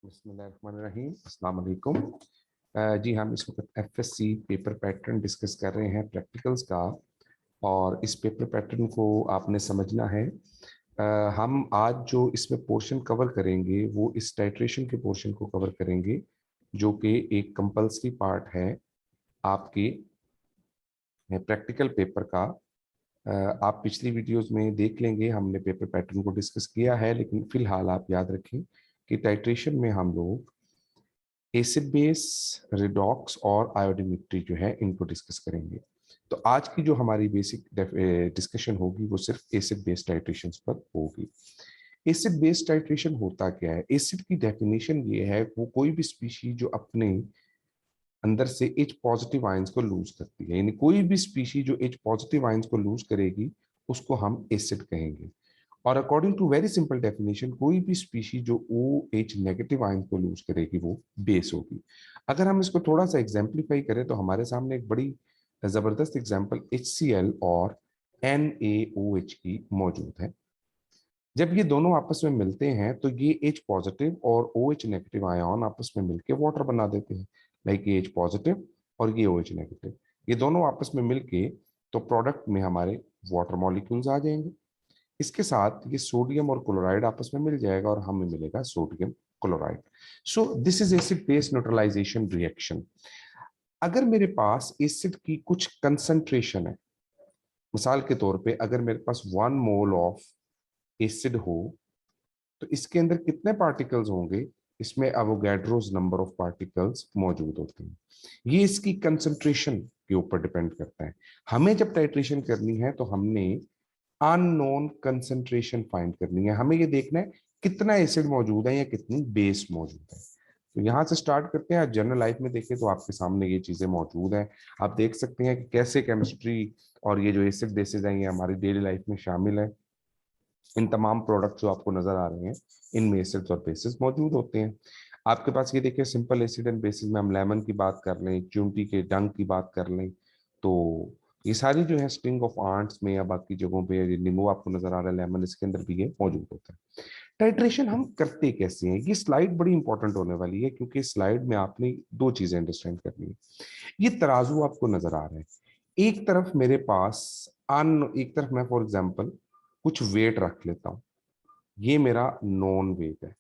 बिस्मिल्लाहिर्रहमानिर्रहीम, अस्सलाम वालेकुम। जी हम इस वक्त एफएससी पेपर पैटर्न डिस्कस कर रहे हैं प्रैक्टिकल्स का। और इस पेपर पैटर्न को आपने समझना है। हम आज जो इसमें पोर्शन कवर करेंगे वो इस टाइट्रेशन के पोर्शन को कवर करेंगे, जो कि एक कंपल्सरी पार्ट है आपके प्रैक्टिकल पेपर का। आप पिछली वीडियोस में देख लेंगे, हमने पेपर पैटर्न को डिस्कस किया है, लेकिन फिलहाल आप याद रखें कि टाइट्रेशन में हम लोग एसिड बेस, रिडॉक्स और आयोडीमेट्री जो है इनको डिस्कस करेंगे। तो आज की जो हमारी बेसिक डिस्कशन होगी वो सिर्फ एसिड बेस टाइट्रेशन पर होगी। एसिड बेस टाइट्रेशन होता क्या है? एसिड की डेफिनेशन ये है, वो कोई भी स्पीशी जो अपने अंदर से H पॉजिटिव आयंस को लूज करती है, यानी कोई भी स्पीशी जो H पॉजिटिव आयंस को लूज करेगी उसको हम एसिड कहेंगे। और according to very simple definition, कोई भी स्पीशी जो OH नेगेटिव आयन को लूज करेगी वो बेस होगी। अगर हम इसको थोड़ा सा एग्जाम्पलीफाई करें तो हमारे सामने एक बड़ी जबरदस्त एग्जाम्पल HCl और NaOH की मौजूद है। जब ये दोनों आपस में मिलते हैं तो ये H पॉजिटिव और OH नेगेटिव आयन आपस में मिलके वाटर बना देते हैं। लाइक ये H पॉजिटिव और ये OH नेगेटिव, ये दोनों आपस में मिलके तो प्रोडक्ट में हमारे वाटर मॉलिक्यूल्स आ जाएंगे। इसके साथ ये सोडियम और क्लोराइड आपस में मिल जाएगा और हमें मिलेगा sodium chloride. So this is acid base neutralisation reaction. अगर मेरे पास एसिड की कुछ कंसंट्रेशन है, मिसाल के तौर पे अगर मेरे पास 1 मोल ऑफ एसिड हो तो इसके अंदर कितने पार्टिकल्स होंगे? इसमें एवोगैड्रोस नंबर ऑफ पार्टिकल्स मौजूद होते हैं। ये इसकी कंसंट्रेशन के ऊपर डिपेंड करता है। हमें जब टाइट्रेशन करनी है तो हमने अननोन कंसंट्रेशन फाइंड करनी है। हमें ये देखना है कितना एसिड मौजूद है या कितनी बेस मौजूद है। तो यहाँ से स्टार्ट करते हैं। जनरल लाइफ में देखें तो आपके सामने ये चीजें मौजूद हैं। आप देख सकते हैं कि कैसे केमिस्ट्री और ये जो एसिड बेसिस हैं ये हमारी डेली लाइफ में शामिल है। इन तमाम प्रोडक्ट्स जो आपको नजर आ रहे हैं इनमें एसिड्स और बेसिस मौजूद होते हैं। आपके पास ये देखिए, सिंपल एसिड एंड बेसिस में हम लेमन की बात कर लें, चूंटी के डंक की बात कर लें, तो ये सारी जो है स्टिंग ऑफ आंट्स में या बाकी जगहों पे, नींबू आपको नजर आ रहा है, लेमन, इसके अंदर भी ये मौजूद होता है। टाइट्रेशन हम करते कैसे हैं? ये स्लाइड बड़ी इंपॉर्टेंट होने वाली है, क्योंकि स्लाइड में आपने दो चीजें अंडरस्टैंड करनी है। ये तराजू आपको नजर आ रहा है। एक तरफ मेरे पास एक तरफ मैं फॉर एग्जाम्पल कुछ वेट रख लेता हूं, ये मेरा नॉन वेट है।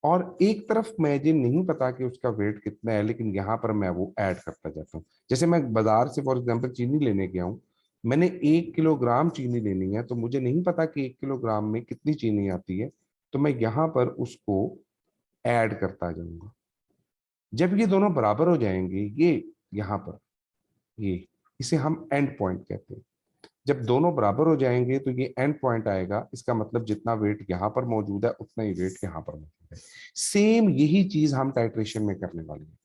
और एक तरफ मुझे नहीं पता कि उसका वेट कितना है, लेकिन यहां पर मैं वो ऐड करता जाता हूँ। जैसे मैं बाजार से फॉर एग्जांपल चीनी लेने गया हूँ, मैंने 1 किलोग्राम चीनी लेनी है, तो मुझे नहीं पता कि 1 किलोग्राम में कितनी चीनी आती है, तो मैं यहाँ पर उसको ऐड करता जाऊंगा। जब ये दोनों बराबर हो जाएंगे, ये यहाँ पर, ये, इसे हम एंड पॉइंट कहते हैं। जब दोनों बराबर हो जाएंगे तो ये एंड पॉइंट आएगा। इसका मतलब जितना वेट यहाँ पर मौजूद है उतना ही वेट यहाँ पर मौजूद है। सेम यही चीज हम टाइट्रेशन में करने वाले हैं।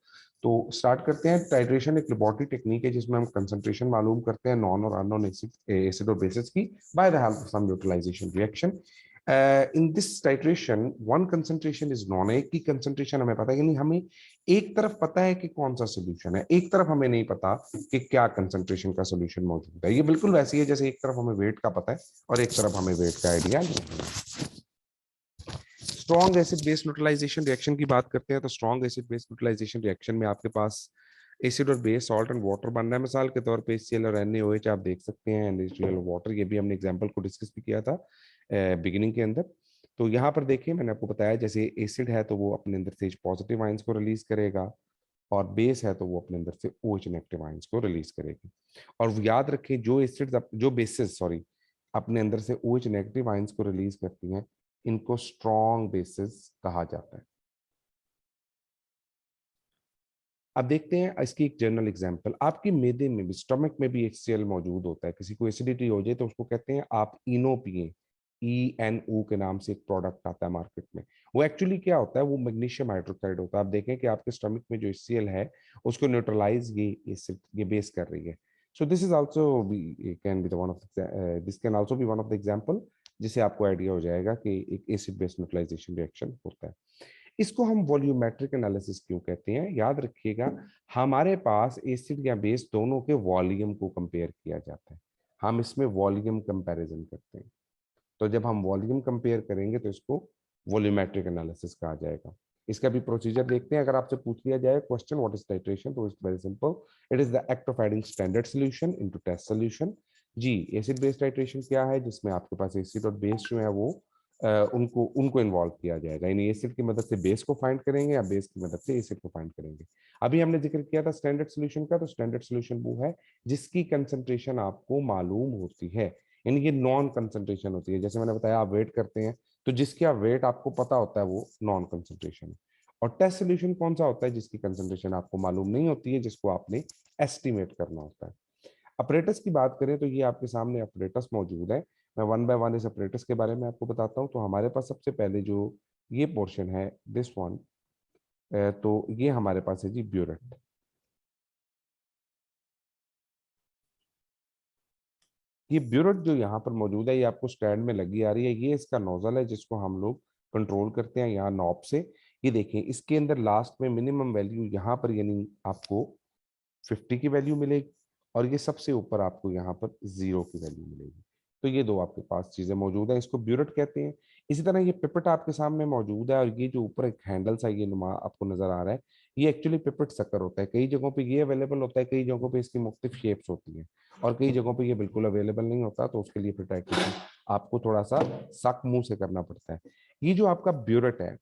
तो स्टार्ट करते हैं। टाइट्रेशन एक लेबोरेटरी टेक्निक है जिसमें हम कंसंट्रेशन मालूम करते हैं नॉन और अननोन एसिड और बेसिस की by the help of some neutralisation reaction. In this titration one concentration is known. एक की कंसंट्रेशन हमें पता है, यानी हमें एक तरफ पता है कि कौन सा सोल्यूशन है, एक तरफ हमें नहीं पता कि क्या कंसंट्रेशन का सोल्यूशन मौजूद है। ये बिल्कुल वैसी है जैसे एक तरफ हमें वेट का पता है और एक तरफ हमें वेट का आइडिया नहीं है। Strong acid base neutralisation reaction की बात करते हैं तो strong acid base neutralisation reaction में आपके पास एसिड और बेस, सॉल्ट एंड वाटर बन रहा है। मिसाल के तौर पे HCl और NaOH आप देख सकते हैं, NaCl वाटर। ये भी हमने एग्जांपल को डिस्कस भी किया था बिगिनिंग के अंदर। तो यहाँ पर देखिए, मैंने आपको बताया जैसे एसिड है तो वो अपने अंदर से पॉजिटिव आयंस को रिलीज करेगा, और बेस है तो वो अपने अंदर से OH नेगेटिव आयंस को रिलीज करेगी। और याद रखें, जो एसिड जो बेसिस सॉरी अपने अंदर से OH नेगेटिव आयंस को रिलीज करती हैं, इनको स्ट्रॉन्ग बेसिस कहा जाता है। अब देखते हैं इसकी एक जनरल एग्जांपल। आपके मैदे में भी, स्टमक में भी HCl मौजूद होता है। किसी को एसिडिटी हो जाए तो उसको कहते हैं आप इनो पिए। ENO के नाम से एक प्रोडक्ट आता है मार्केट में। वो एक्चुअली क्या होता है? वो मैग्नीशियम हाइड्रोक्साइड होता है। आप देखें कि आपके स्टमक में जो HCl है उसको न्यूट्रलाइज ये एसिड, ये बेस कर रही है। सो this is also can be the one of this can also be one of the example, जिससे आपको आइडिया हो जाएगा कि एक एसिड बेस न्यूट्रलाइजेशन रिएक्शन होता है। इसको हम वॉल्यूमेट्रिक एनालिसिस क्यों कहते हैं? याद रखिएगा, हमारे पास एसिड या बेस दोनों के वॉल्यूम को कंपेयर किया जाता है। हम इसमें वॉल्यूम कंपैरिजन करते हैं। तो जब हम वॉल्यूम कंपेयर करेंगे तो इसको वॉल्यूमेट्रिक एनालिसिस कहा जाएगा। इसका भी प्रोसीजर देखते हैं। अगर आपसे पूछ लिया जाए क्वेश्चन व्हाट इज टाइट्रेशन, तो it's very simple, it is the act of adding standard solution into test solution. जी, एसिड बेस टाइट्रेशन क्या है, जिसमें आपके पास एसिड और बेस जो है वो उनको उनको इन्वॉल्व किया जाएगा, यानी एसिड की मदद से बेस को फाइंड करेंगे या बेस की मदद से एसिड को फाइंड करेंगे। अभी हमने जिक्र किया था स्टैंडर्ड सॉल्यूशन का, तो स्टैंडर्ड सॉल्यूशन वो है जिसकी कंसंट्रेशन आपको मालूम होती है, यानी ये नॉन कंसंट्रेशन होती है। जैसे मैंने बताया, आप वेट करते हैं तो जिसका वेट आपको पता होता है वो नॉन कंसंट्रेशन है। और टेस्ट सॉल्यूशन कौन सा होता है, जिसकी कंसंट्रेशन आपको मालूम नहीं होती है, जिसको आपने एस्टिमेट करना होता है। अपरेटस की बात करें तो ये आपके सामने अपरेटस मौजूद है। मैं वन बाय वन इस अपरेटस के बारे में आपको बताता हूँ। तो हमारे पास सबसे पहले जो ये पोर्शन है, दिस वन, तो ये हमारे पास है जी ब्यूरेट। ये ब्यूरेट जो यहाँ पर मौजूद है, ये आपको स्टैंड में लगी आ रही है, ये इसका नोजल है जिसको हम लोग कंट्रोल करते हैं यहाँ नॉब से। ये देखिए, इसके अंदर लास्ट में मिनिमम वैल्यू यहाँ पर यानी आपको 50 की वैल्यू मिलेगी, और ये सबसे ऊपर आपको यहाँ पर 0 की वैल्यू मिलेगी। तो ये दो आपके पास चीजें मौजूद हैं, इसको ब्यूरेट कहते हैं। इसी तरह ये पिपेट आपके सामने मौजूद है, और ये जो ऊपर एक हैंडल सा ये नुमा आपको नजर आ रहा है, ये एक्चुअली पिपेट शक्कर होता है। कई जगहों पे ये अवेलेबल होता है, कई जगहों पे इसकी मुख्तलिफ शेप्स होती हैं, और कई जगहों पे ये बिल्कुल अवेलेबल नहीं होता, तो उसके लिए फिर टाइट्रेशन आपको थोड़ा सा सख्त मुंह से करना पड़ता है। ये जो आपका ब्यूरेट है,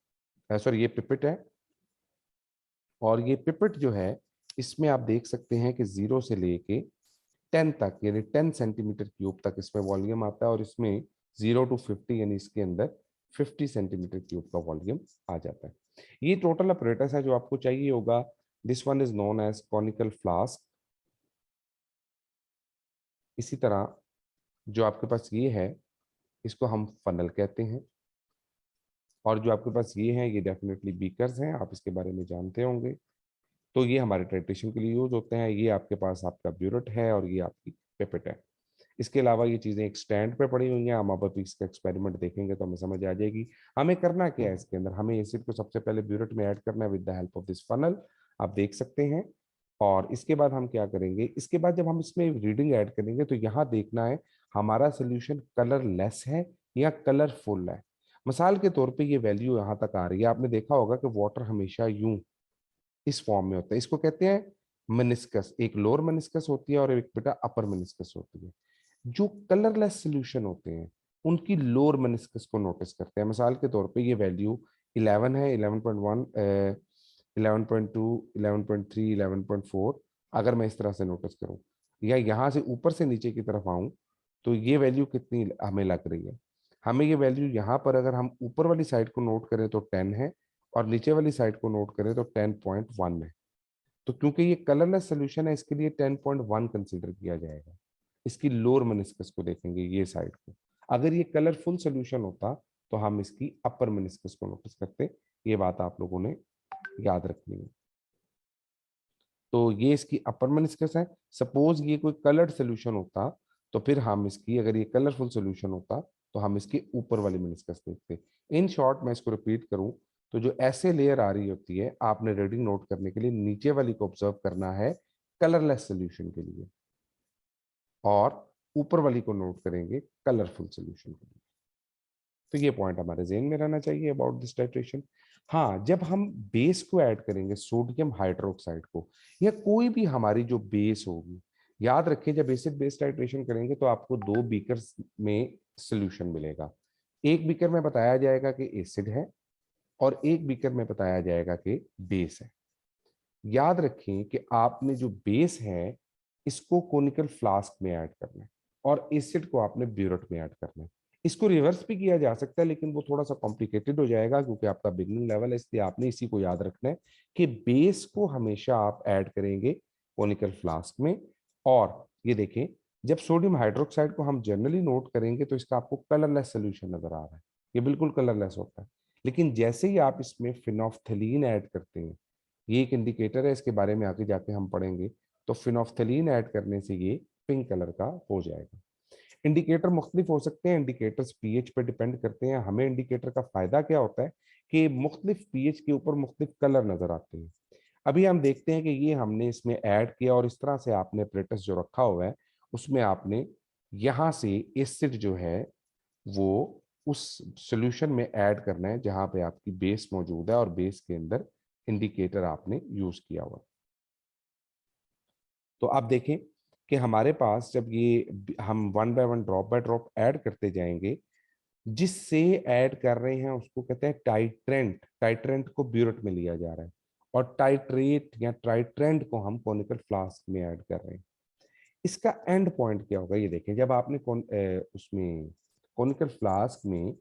सॉरी ये पिपेट है, और ये पिपेट जो है, इसमें आप देख सकते हैं कि 0 से लेके 10 तक, यानी 10 सेंटीमीटर क्यूब तक इसमें वॉल्यूम आता है, और इसमें 0 to 50 यानी इसके अंदर 50 सेंटीमीटर क्यूब का वॉल्यूम आ जाता है। ये टोटल अपरेटस है जो आपको चाहिए होगा। This one is known as conical flask. इसी तरह जो आपके पास ये है, इसको हम फनल कहते हैं, और जो आपके पास ये है, ये डेफिनेटली बीकर्स हैं, आप इसके बारे में जानते होंगे। तो ये हमारे टाइट्रेशन के लिए यूज होते हैं। ये आपके पास आपका ब्यूरेट है, और ये आपकी पिपेट है। इसके अलावा ये चीजें एक स्टैंड पे पड़ी हुई हैं, हम अब इसका एक्सपेरिमेंट देखेंगे तो हमें समझ आ जाएगी। हमें करना क्या है इसके अंदर, हमें एसिड को सबसे पहले ब्यूरेट में ऐड करना है with the help of this funnel, आप देख सकते हैं। और इसके बाद हम क्या करेंगे, इसके बाद जब हम इसमें रीडिंग ऐड करेंगे तो यहाँ देखना है हमारा सोल्यूशन कलरलेस है या कलरफुल है। मिसाल के तौर पे ये वैल्यू यहाँ तक आ रही है, आपने देखा होगा कि वाटर हमेशा यूं इस फॉर्म में होता है, इसको कहते हैं मेनिस्कस। एक लोअर मेनिस्कस होती है और एक बेटा अपर मेनिस्कस होती है। जो कलरलेस सोल्यूशन होते हैं उनकी लोअर मेनिस्कस को नोटिस करते हैं। मिसाल के तौर पे ये वैल्यू 11 है, 11.1, 11.2, 11.3, 11.4, अगर मैं इस तरह से नोटिस करूं, या यहाँ से ऊपर से नीचे की तरफ आऊं, तो ये वैल्यू कितनी हमें लग रही है। हमें ये वैल्यू यहाँ पर अगर हम ऊपर वाली साइड को नोट करें तो 10 है, और नीचे वाली साइड को नोट करें तो 10.1 है। तो क्योंकि ये कलरलेस सोल्यूशन है, इसके लिए 10.1 कंसीडर किया जाएगा। इसकी लोअर मेनिस्कस को देखेंगे, ये साइड को। अगर ये कलरफुल सोल्यूशन होता तो हम इसकी अपर मेनिस्कस को नोटिस करते। ये बात आप लोगों ने याद रखनी है। तो ये इसकी अपर मेनिस्कस है। सपोज ये कोई कलर्ड सोल्यूशन होता तो फिर हम इसकी, अगर ये कलरफुल सोल्यूशन होता तो हम इसकी ऊपर वाली मेनिस्कस देखते। इन शॉर्ट मैं इसको रिपीट करूं तो जो ऐसे लेयर आ रही होती है, आपने रीडिंग नोट करने के लिए नीचे वाली को ऑब्जर्व करना है कलरलेस सोल्यूशन के लिए, और ऊपर वाली को नोट करेंगे कलरफुल सोल्यूशन के लिए। तो ये पॉइंट हमारे जेहन में रहना चाहिए अबाउट दिस टाइट्रेशन। हाँ, जब हम बेस को ऐड करेंगे, सोडियम हाइड्रोक्साइड को, या कोई भी हमारी जो बेस होगी, याद रखें जब एसिड बेस टाइट्रेशन करेंगे तो आपको दो बीकर्स में सोल्यूशन मिलेगा। एक बीकर में बताया जाएगा कि एसिड है, और एक बीकर में बताया जाएगा कि बेस है। याद रखें कि आपने जो बेस है इसको कोनिकल फ्लास्क में ऐड करना है, और एसिड को आपने ब्यूरेट में ऐड करना है। इसको रिवर्स भी किया जा सकता है, लेकिन वो थोड़ा सा कॉम्प्लिकेटेड हो जाएगा क्योंकि आपका बिगनिंग लेवल है, इसलिए आपने इसी को याद रखना है कि बेस को हमेशा आप ऐड करेंगे कोनिकल फ्लास्क में। और ये देखें, जब सोडियम हाइड्रोक्साइड को हम जनरली नोट करेंगे तो इसका आपको कलरलेस सोल्यूशन नजर आ रहा है, ये बिल्कुल कलरलेस होता है। लेकिन जैसे ही आप इसमें फिनोफ्थलीन ऐड करते हैं, ये एक इंडिकेटर है, इसके बारे में आगे जाके हम पढ़ेंगे, तो फिनोफ्थलीन ऐड करने से ये पिंक कलर का हो जाएगा। इंडिकेटर मुख्तलिफ हो सकते हैं, इंडिकेटर्स पीएच पर डिपेंड करते हैं। हमें इंडिकेटर का फायदा क्या होता है कि मुख्तलिफ पीएच के ऊपर मुख्तलिफ कलर नजर आते हैं। अभी हम देखते हैं कि ये हमने इसमें ऐड किया, और इस तरह से आपने अपरेटस जो रखा हुआ है उसमें आपने यहाँ से एसिड जो है वो उस सॉल्यूशन में ऐड करना है जहां पे आपकी बेस मौजूद है और बेस के अंदर इंडिकेटर आपने यूज किया हुआ। तो आप देखें कि हमारे पास जब ये हम वन बाय ड्रॉप ऐड करते जाएंगे, जिससे ऐड कर रहे हैं उसको कहते हैं टाइट्रेंट। टाइट्रेंट को ब्यूरेट में लिया जा रहा है और टाइट्रेट या ट्राइट्रेंट को हम कॉनिकल फ्लास्क में ऐड कर रहे हैं। इसका एंड पॉइंट क्या होगा ये देखें। जब आपने उसमें कॉनिकल फ्लास्क में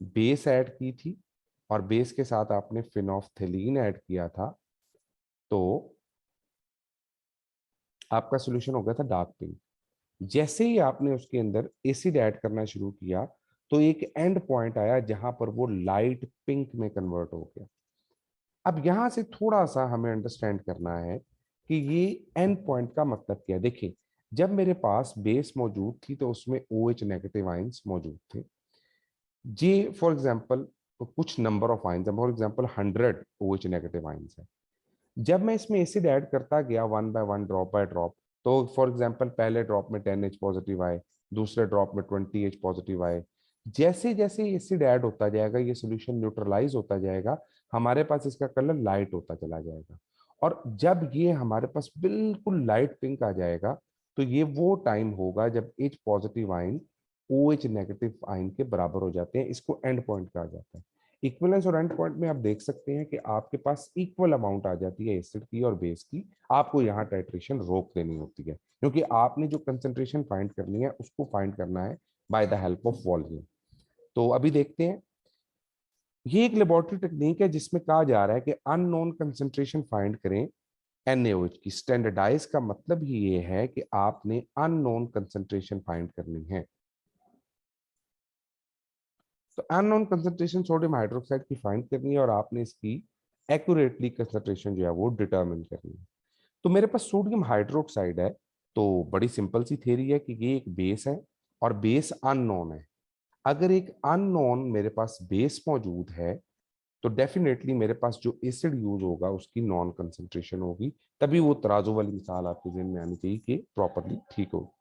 बेस ऐड की थी और बेस के साथ आपने फिनोफ्थेलीन ऐड किया था, तो आपका सोल्यूशन हो गया था डार्क पिंक। जैसे ही आपने उसके अंदर एसिड ऐड करना शुरू किया तो एक एंड पॉइंट आया जहां पर वो लाइट पिंक में कन्वर्ट हो गया। अब यहां से थोड़ा सा हमें अंडरस्टैंड करना है कि ये एंड पॉइंट का मतलब क्या है। देखिए, जब मेरे पास बेस मौजूद थी तो उसमें OH नेगेटिव आयंस मौजूद थे। जी फॉर एग्जांपल कुछ number of ions, for example 100 OH negative ions है। जब मैं इसमें एसिड ऐड करता गया one by one, drop by drop, तो फॉर एग्जांपल पहले ड्रॉप में 10H पॉजिटिव आए, दूसरे ड्रॉप में 20H पॉजिटिव आए। जैसे जैसे एसिड ऐड होता जाएगा ये सोल्यूशन न्यूट्रलाइज होता जाएगा, हमारे पास इसका कलर लाइट होता चला जाएगा। और जब ये हमारे पास बिल्कुल लाइट पिंक आ जाएगा तो ये वो टाइम होगा जब H positive ion OH negative ion के बराबर हो जाते हैं। इसको एंड पॉइंट कहा जाता है। इक्वलेंस और एंड पॉइंट में आप देख सकते हैं कि आपके पास इक्वल अमाउंट आ जाती है एसिड की और बेस की। आपको यहाँ टाइट्रेशन रोक देनी होती है क्योंकि आपने जो कंसंट्रेशन फाइंड करनी है उसको फाइंड करना है bye the help of volume. तो अभी देखते हैं, ये एक लेबोरेटरी टेक्निक है जिसमें कहा जा रहा है कि अननोन कंसंट्रेशन फाइंड करें NaOH की। स्टैंडर्डाइज का मतलब ही ये है कि आपने अननोन कंसंट्रेशन फाइंड करनी है। तो अननोन कंसंट्रेशन सोडियम हाइड्रोक्साइड की फाइंड करनी है और आपने इसकी एक्यूरेटली कंसंट्रेशन जो है वो डिटरमिन करनी है। तो मेरे पास सोडियम हाइड्रोक्साइड है, तो बड़ी सिंपल सी थ्योरी है कि ये एक बेस है और बेस अननोन है। अगर एक अननोन मेरे पास बेस मौजूद है तो डेफिनेटली मेरे पास जो एसिड यूज होगा उसकी नॉन कंसंट्रेशन होगी। तभी वो तराजू वाली मिसाल आपके जहन में आनी चाहिए कि प्रॉपरली ठीक हो।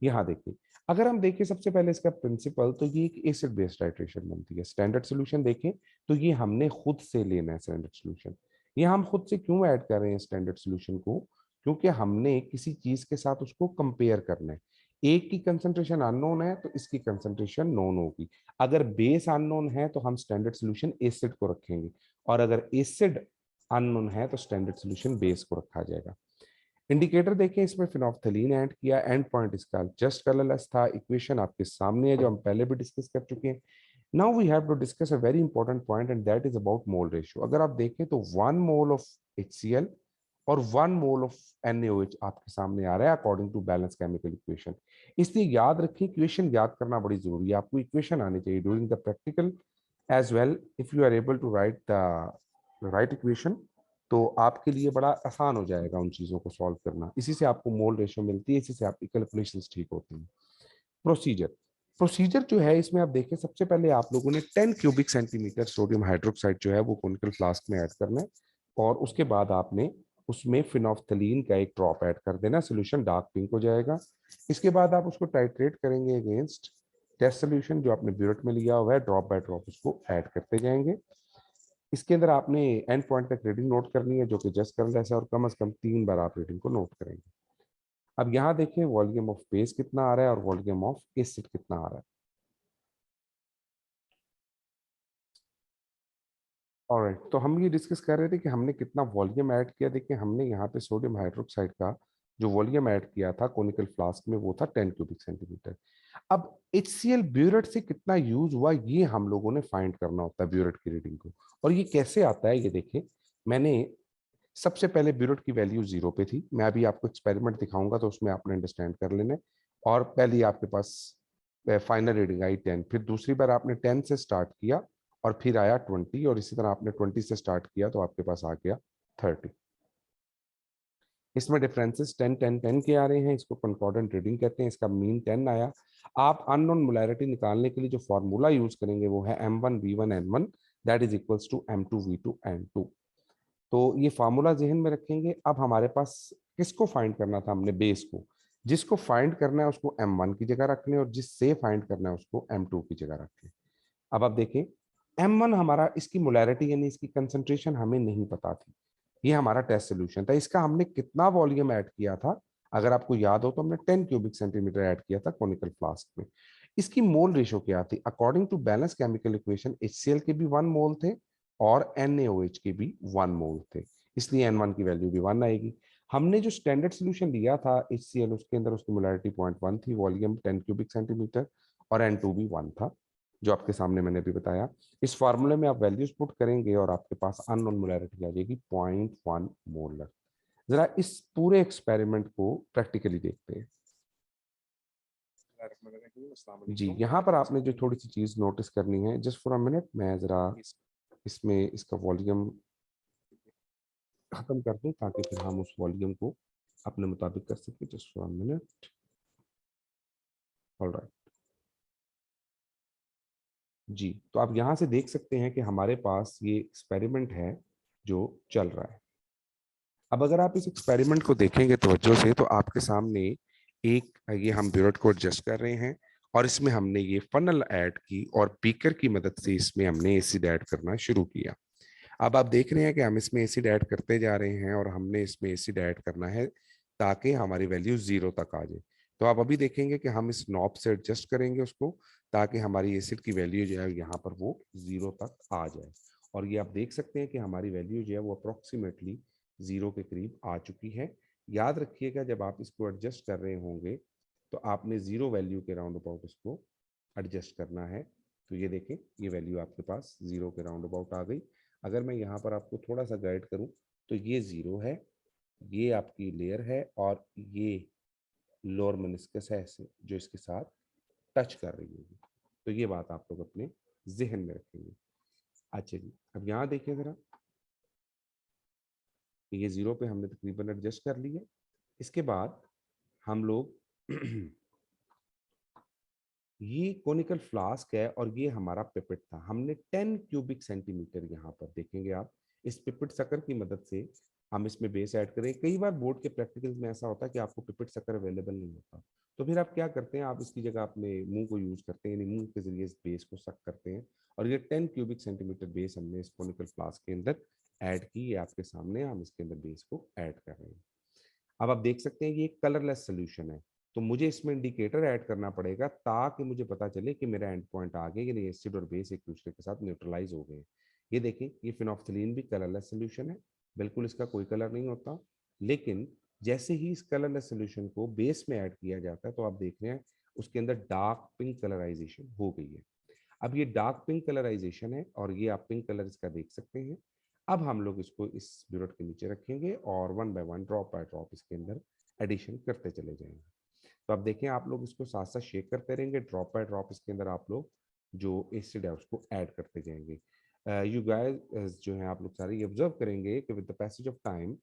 यहाँ देखिए, अगर हम देखें सबसे पहले इसका प्रिंसिपल, तो ये एक एसिड बेस्ड टाइट्रेशन बनती है। स्टैंडर्ड सॉल्यूशन देखें तो ये हमने खुद से लेना है स्टैंडर्ड सॉल्यूशन। ये हम खुद से क्यों ऐड कर रहे हैं स्टैंडर्ड सॉल्यूशन को? क्योंकि हमने किसी चीज के साथ उसको कंपेयर करना है। एक की कंसंट्रेशन अननोन है तो इसकी कंसंट्रेशन नोन होगी। अगर बेस अननोन है तो हम स्टैंडर्ड सॉल्यूशन एसिड को रखेंगे, और अगर एसिड अननोन है तो स्टैंडर्ड सॉल्यूशन बेस को रखा जाएगा। इंडिकेटर देखें, इसमें फिनोफ्थलीन ऐड किया, एंड पॉइंट इसका जस्ट कलरलेस था। इक्वेशन आपके सामने है जो हम पहले भी डिस्कस कर चुके हैं। Now we have to discuss a very important point and that is about mole ratio. अगर आप देखें तो 1 मोल ऑफ HCl और 1 मोल ऑफ NaOH आपके सामने आ रहा है according to balance chemical equation. इसलिए याद रखें, इक्वेशन याद करना बड़ी जरूरी है। आपको इक्वेशन आनी चाहिए during the practical as well. If you are able to write the right equation तो आपके लिए बड़ा आसान हो जाएगा उन चीज़ों को सॉल्व करना। इसी से आपको मोल रेशियो मिलती है, इसी से आपकी कैलकुलेशंस ठीक होती हैं। प्रोसीजर, प्रोसीजर जो है इसमें आप देखें, सबसे पहले आप लोगों ने 10 क्यूबिक सेंटीमीटर सोडियम हाइड्रोक्साइड जो है वो कॉनिकल फ्लास्क में ऐड करना है, और उसके बाद आपने उसमें फिनोफ्थलीन का एक ड्रॉप ऐड कर देना। सोल्यूशन डार्क पिंक हो जाएगा। इसके बाद आप उसको टाइट्रेट करेंगे अगेंस्ट टेस्ट सोल्यूशन जो आपने ब्यूरेट में लिया हुआ है। ड्रॉप बाय ड्रॉप उसको ऐड करते जाएंगे। इसके अंदर आपने एंड पॉइंट तक रीडिंग नोट करनी है जो कि जस्ट कर जैसा, और कम से कम 3 बार आप रीडिंग को नोट करेंगे। अब यहाँ देखें वॉल्यूम ऑफ बेस कितना आ रहा है और वॉल्यूम ऑफ एसिड कितना आ रहा है। ऑलराइट, तो हम ये डिस्कस कर रहे थे कि हमने कितना वॉल्यूम ऐड किया। देखिए, हमने यहाँ पे सोडियम हाइड्रोक्साइड का जो वॉल्यूम ऐड किया था कॉनिकल फ्लास्क में वो था 10 क्यूबिक सेंटीमीटर। अब HCl ब्यूरेट से कितना यूज हुआ ये हम लोगों ने फाइंड करना होता है ब्यूरेट की रीडिंग को। और ये कैसे आता है ये देखें, मैंने सबसे पहले ब्यूरेट की वैल्यू 0 पे थी। मैं अभी आपको एक्सपेरिमेंट दिखाऊंगा तो उसमें आपने अंडरस्टैंड कर लेना है। और पहली आपके पास फाइनल रीडिंग आई 10, फिर दूसरी बार आपने 10 से स्टार्ट किया और फिर आया 20, और इसी तरह आपने 20 से स्टार्ट किया तो आपके पास आ गया 30। इसमें डिफरेंसेस 10 10 10 के आ रहे हैं, इसको कंकॉर्डेंट रीडिंग कहते हैं। इसका मीन 10 आया। आप अननोन मोलैरिटी निकालने के लिए जो फॉर्मूला यूज करेंगे वो है M1V1N1 that is equals to M2V2N2। तो ये फार्मूला जहन में रखेंगे। अब हमारे पास किसको फाइंड करना था? हमने बेस को। जिसको फाइंड करना है उसको M1 की जगह रखने, और जिससे फाइंड करना है उसको M2 की जगह रखें। अब आप देखें M1 हमारा, इसकी मोलैरिटी यानी इसकी कंसंट्रेशन हमें नहीं पता थी। ये हमारा टेस्ट सोल्यूशन था। इसका हमने कितना वॉल्यूम ऐड किया था, अगर आपको याद हो तो हमने 10 क्यूबिक सेंटीमीटर ऐड किया था कॉनिकल फ्लास्क में। इसकी मोल रेशो क्या थी? According to balance chemical equation HCl के भी 1 मोल थे और NaOH के भी 1 मोल थे, इसलिए N1 की वैल्यू भी 1 आएगी। हमने जो स्टैंडर्ड सोल्यूशन लिया था HCl, उसके अंदर उसकी मोलैरिटी 0.1 थी, वॉल्यूम 10 क्यूबिक सेंटीमीटर, और N2 भी 1 था, जो आपके सामने मैंने अभी बताया। इस फार्मूले में आप वैल्यूज पुट करेंगे और आपके पास अननोन मोलैरिटी आ जाएगी 0.1 मोलर। जरा इस पूरे एक्सपेरिमेंट को प्रैक्टिकली देखते हैं। जी, यहाँ पर आपने जो थोड़ी सी चीज नोटिस करनी है, जस्ट फॉर अ मिनट, मैं जरा इसमें इसका वॉल्यूम खत्म कर दूं ताकि फिर हम उस वॉल्यूम को अपने मुताबिक कर सकें। Just for a minute. Alright जी, तो आप यहाँ से देख सकते हैं कि हमारे पास ये एक्सपेरिमेंट है जो चल रहा है। अब अगर आप इस एक्सपेरिमेंट को देखेंगे तवज्जो से, तो आपके सामने एक, ये हम ब्यूरेट को एडजस्ट कर रहे हैं और इसमें हमने ये फनल ऐड की और बीकर की मदद से इसमें हमने एसिड ऐड करना शुरू किया। अब आप देख रहे हैं कि हम इसमें एसिड ऐड करते जा रहे हैं और हमने इसमें एसिड ऐड करना है ताकि हमारी वैल्यू 0 तक आ जाए। तो आप अभी देखेंगे कि हम इस नॉब से एडजस्ट करेंगे उसको ताकि हमारी एसिड की वैल्यू जो है यहाँ पर वो 0 तक आ जाए। और ये आप देख सकते हैं कि हमारी वैल्यू जो है वो अप्रोक्सीमेटली 0 के करीब आ चुकी है। याद रखिएगा जब आप इसको एडजस्ट कर रहे होंगे तो आपने 0 वैल्यू के राउंड अबाउट इसको एडजस्ट करना है। तो ये देखें, ये वैल्यू आपके पास 0 के राउंड अबाउट आ गई। अगर मैं यहाँ पर आपको थोड़ा सा गाइड करूँ तो ये 0 है, ये आपकी लेयर है और ये लोअर मेनिस्कस है ऐसे जो इसके साथ टच कर रही होगी। तो ये बात आप लोग अपने जहन में रखेंगे। अच्छा जी, अब यहाँ देखिए जरा, ये 0 पे हमने तकरीबन एडजस्ट कर लिया। इसके बाद हम लोग ये कोनिकल फ्लास्क है और ये हमारा पिपेट था। हमने 10 क्यूबिक सेंटीमीटर, यहाँ पर देखेंगे आप, इस पिपेट सकर की मदद से हम इसमें बेस ऐड करें। कई बार बोर्ड के प्रैक्टिकल्स में ऐसा होता है कि आपको पिपेट सकर अवेलेबल नहीं होता, तो फिर आप क्या करते हैं, आप इसकी जगह अपने मुंह को यूज करते हैं, यानी मुंह के जरिए इस बेस को सक करते हैं। और ये 10 क्यूबिक सेंटीमीटर बेस हमने इस कोनिकल फ्लास्क के अंदर ऐड की। ये आपके सामने हम इसके अंदर बेस को ऐड कर रहे हैं। अब आप देख सकते हैं कि ये कलरलेस सोल्यूशन है, तो मुझे इसमें इंडिकेटर ऐड करना पड़ेगा ताकि मुझे पता चले कि मेरा एंड पॉइंट आ गया, यानी एसिड और बेस एक दूसरे के साथ न्यूट्रलाइज हो गए। ये देखिए, ये फिनोफ्थलीन भी कलरलेस सोल्यूशन है, बिल्कुल इसका कोई कलर नहीं होता। लेकिन जैसे ही इस कलरलेस सोल्यूशन को बेस में ऐड किया जाता है तो आप देख रहे हैं उसके अंदर डार्क पिंक कलराइजेशन हो गई है। अब ये डार्क पिंक कलराइजेशन है और ये आप पिंक कलर इसका देख सकते हैं। अब हम लोग इसको इस ब्यूरेट के नीचे रखेंगे और 1 बाय 1 ड्रॉप बाय ड्रॉप इसके अंदर एडिशन करते चले जाएंगे। तो अब देखें, आप लोग इसको साथ साथ शेक करते रहेंगे, ड्रॉप बाय ड्रॉप इसके अंदर आप लोग जो एसिड है उसको ऐड करते जाएंगे। यू गाइस जो है आप लोग सारे ये ऑब्जर्व करेंगे कि with the passage of time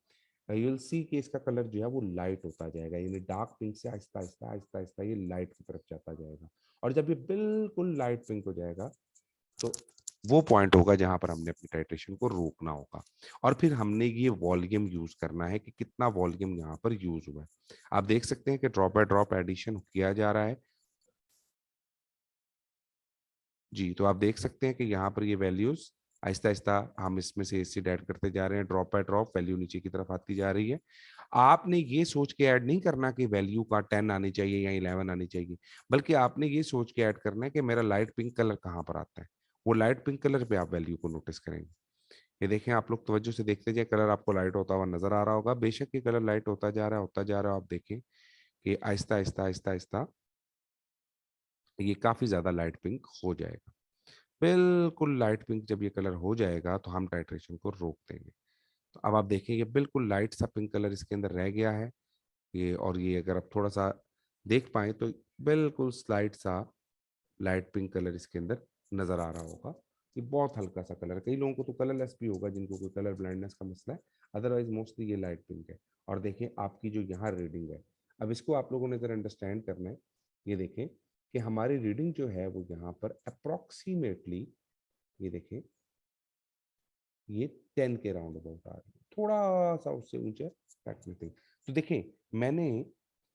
you will see कि इसका कलर जो है वो लाइट होता जाएगा, यानी डार्क पिंक से आहिस्ता आहिस्ता आहिस्ता आहिस्ता ये लाइट की तरफ जाता जाएगा। और जब ये बिल्कुल लाइट पिंक हो जाएगा तो वो पॉइंट होगा जहां पर हमने अपनी टाइट्रेशन को रोकना होगा। और फिर हमने ये वॉल्यूम यूज करना है कि कितना वॉल्यूम यहाँ पर यूज हुआ है। आप देख सकते हैं कि ड्रॉप बाय ड्रॉप एडिशन किया जा रहा है। जी, तो आप देख सकते हैं कि यहाँ पर ये वैल्यूज आहिस्ता आहिस्ता हम इसमें से एसिड ऐड करते जा रहे हैं, ड्रॉप बाय ड्रॉप वैल्यू नीचे की तरफ आती जा रही है। आपने ये सोच के ऐड नहीं करना कि वैल्यू का 10 आनी चाहिए या 11 आनी चाहिए, बल्कि आपने ये सोच के ऐड करना है कि मेरा लाइट पिंक कलर कहाँ पर आता है। वो लाइट पिंक कलर पे आप वैल्यू को नोटिस करेंगे। ये देखें, आप लोग तवज्जो से देखते जाए, कलर आपको लाइट होता हुआ नजर आ रहा होगा। बेशक ये कलर लाइट होता जा रहा है, होता जा रहा है। आप देखें कि आहिस्ता आहिस्ता आहिस्ता आहिस्ता ये काफी ज्यादा लाइट पिंक हो जाएगा। बिल्कुल लाइट पिंक जब ये कलर हो जाएगा तो हम टाइट्रेशन को रोक देंगे। तो अब आप देखिए, ये बिल्कुल लाइट सा पिंक कलर इसके अंदर रह गया है। ये, और ये अगर आप थोड़ा सा देख पाए तो बिल्कुल स्लाइट सा लाइट पिंक कलर इसके अंदर नजर आ रहा होगा। ये बहुत हल्का सा कलर है, कई लोगों को तो कलरलेस भी होगा जिनको कोई कलर ब्लाइंडनेस का मसला है, अदरवाइज मोस्टली ये लाइट पिंक है। और देखिए आपकी जो यहाँ रीडिंग है, अब इसको आप लोगों ने जरा अंडरस्टैंड करना है। ये देखें कि हमारी रीडिंग जो है वो यहाँ पर अप्रोक्सीमेटली, ये देखें, ये 10 के राउंड अबाउट आ रही है, थोड़ा सा उससे ऊंचे फैक्ट। तो देखें, मैंने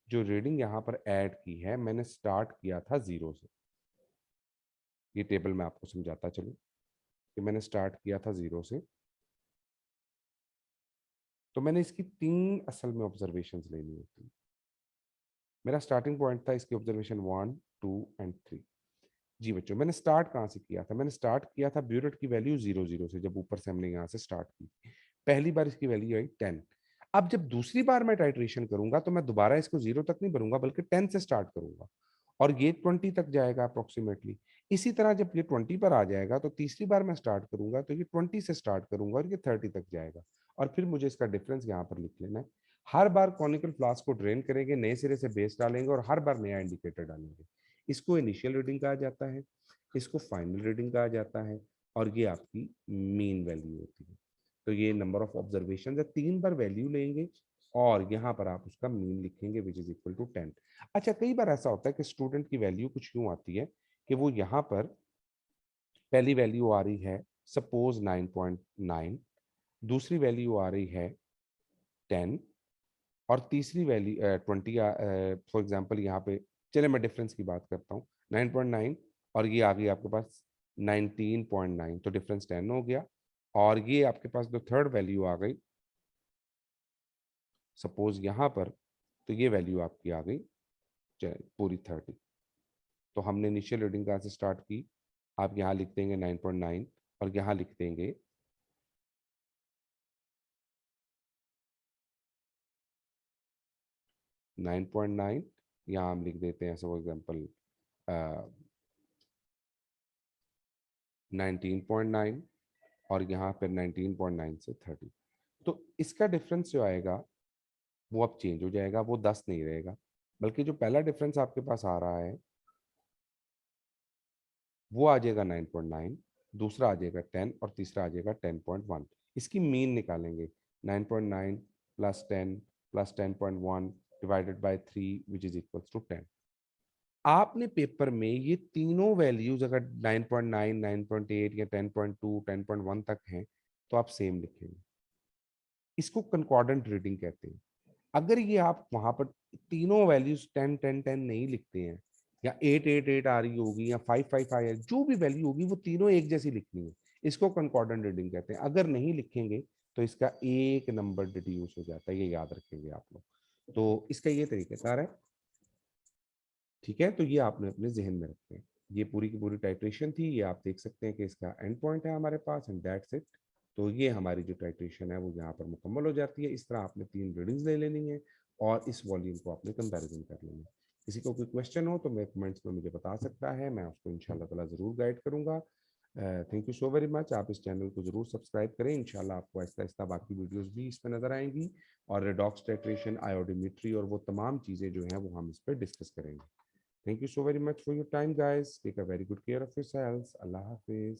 जो रीडिंग यहाँ पर ऐड की है, मैंने स्टार्ट किया था 0 से। ये टेबल मैं आपको समझाता चलूँ कि मैंने स्टार्ट किया था 0 से, तो मैंने इसकी 3 असल में ऑब्जर्वेशंस लेनी होती है। मेरा स्टार्टिंग पॉइंट था इसकी ऑब्जर्वेशन 1, 2 एंड 3। जी बच्चों, मैंने स्टार्ट कहाँ से किया था? मैंने स्टार्ट किया था ब्यूरेट की वैल्यू 0 से, जब ऊपर से हमने यहाँ से स्टार्ट की। पहली बार इसकी वैल्यू आई 10। अब जब दूसरी बार मैं टाइट्रेशन करूंगा तो मैं दोबारा इसको 0 तक नहीं भरूंगा, बल्कि 10 से स्टार्ट करूंगा और ये 20 तक जाएगा अप्रोक्सीमेटली। इसी तरह जब ये 20 पर आ जाएगा तो तीसरी बार मैं स्टार्ट करूंगा तो ये 20 से स्टार्ट करूंगा और ये 30 तक जाएगा। और फिर मुझे इसका डिफरेंस यहाँ पर लिख लेना है। हर बार कॉनिकल फ्लास्क को ड्रेन करेंगे, नए सिरे से बेस डालेंगे और हर बार नया इंडिकेटर डालेंगे। इसको इनिशियल रीडिंग कहा जाता है, इसको फाइनल रीडिंग कहा जाता है, और ये आपकी मीन वैल्यू होती है। तो ये नंबर ऑफ ऑब्जर्वेशन है, 3 बार वैल्यू लेंगे और यहाँ पर आप उसका मीन लिखेंगे विच इज इक्वल टू 10। अच्छा, कई बार ऐसा होता है कि स्टूडेंट की वैल्यू कुछ यूं आती है कि वो यहाँ पर पहली वैल्यू आ रही है सपोज 9.9, दूसरी वैल्यू आ रही है 10 और तीसरी वैल्यू 20। फॉर एग्जांपल यहाँ पे चले मैं डिफरेंस की बात करता हूँ, 9.9 और ये आ गई आपके पास 19.9, तो डिफरेंस 10 हो गया। और ये आपके पास जो थर्ड वैल्यू आ गई सपोज यहाँ पर, तो ये वैल्यू आपकी आ गई पूरी 30। तो हमने इनिशियल रीडिंग कहाँ से स्टार्ट की? आप यहाँ लिख देंगे 9.9 और यहाँ लिख देंगे 9.9, यहाँ हम लिख देते हैं फॉर एग्जाम्पल 19.9 और यहाँ पर 19.9 से 30। तो इसका डिफरेंस जो आएगा वो अब चेंज हो जाएगा, वो 10 नहीं रहेगा, बल्कि जो पहला डिफरेंस आपके पास आ रहा है वो आ जाएगा 9.9, दूसरा आ जाएगा 10 और तीसरा आ जाएगा 10.1। इसकी मीन निकालेंगे, 9.9 plus 10 plus 10.1 divided by 3 which is equal to 10। आपने पेपर में ये तीनों वैल्यूज अगर 9.9, 9.8 या 10.2, 10.1 तक हैं तो आप सेम लिखेंगे। इसको कंकॉर्डेंट रीडिंग कहते हैं। अगर ये आप वहां पर तीनों वैल्यूज 10 10 10 नहीं लिखते हैं, या 8 8 8 आ रही होगी या 5 5 5, जो भी वैल्यू होगी वो तीनों एक जैसी लिखनी है, इसको कंकॉर्डेंट रीडिंग कहते हैं। अगर नहीं लिखेंगे तो इसका एक नंबर डिड्यूस हो जाता है, ये याद रखेंगे आप लोग। तो इसका ये तरीकेकार है, ठीक है? तो ये आपने अपने जहन में रखते हैं। ये पूरी की पूरी टाइट्रेशन थी, ये आप देख सकते हैं कि इसका एंड पॉइंट है हमारे पास, एंड दैट्स इट। तो ये हमारी जो टाइट्रेशन है वो यहाँ पर मुकम्मल हो जाती है। इस तरह आपने 3 रीडिंग्स ले लेनी है और इस वॉल्यूम को आपने कंपैरिजन कर लेना है। किसी को कोई क्वेश्चन हो तो मैं कमेंट्स में मुझे बता सकता है, मैं उसको इंशाल्लाह ताला ज़रूर गाइड करूँगा। Thank you so very much. आप इस चैनल को ज़रूर सब्सक्राइब करें, इंशाल्लाह आपको आहिस्ता आहिस्ता बाकी वीडियोज़ भी इस पर नज़र आएंगी और रेडॉक्स टाइट्रेशन, आयोडोमीट्री और वो तमाम चीज़ें जो हैं वो हम इस पर डिस्कस करेंगे। Thank you so very much for your time, guys. Take a very good care of yourselves. Allah Hafiz.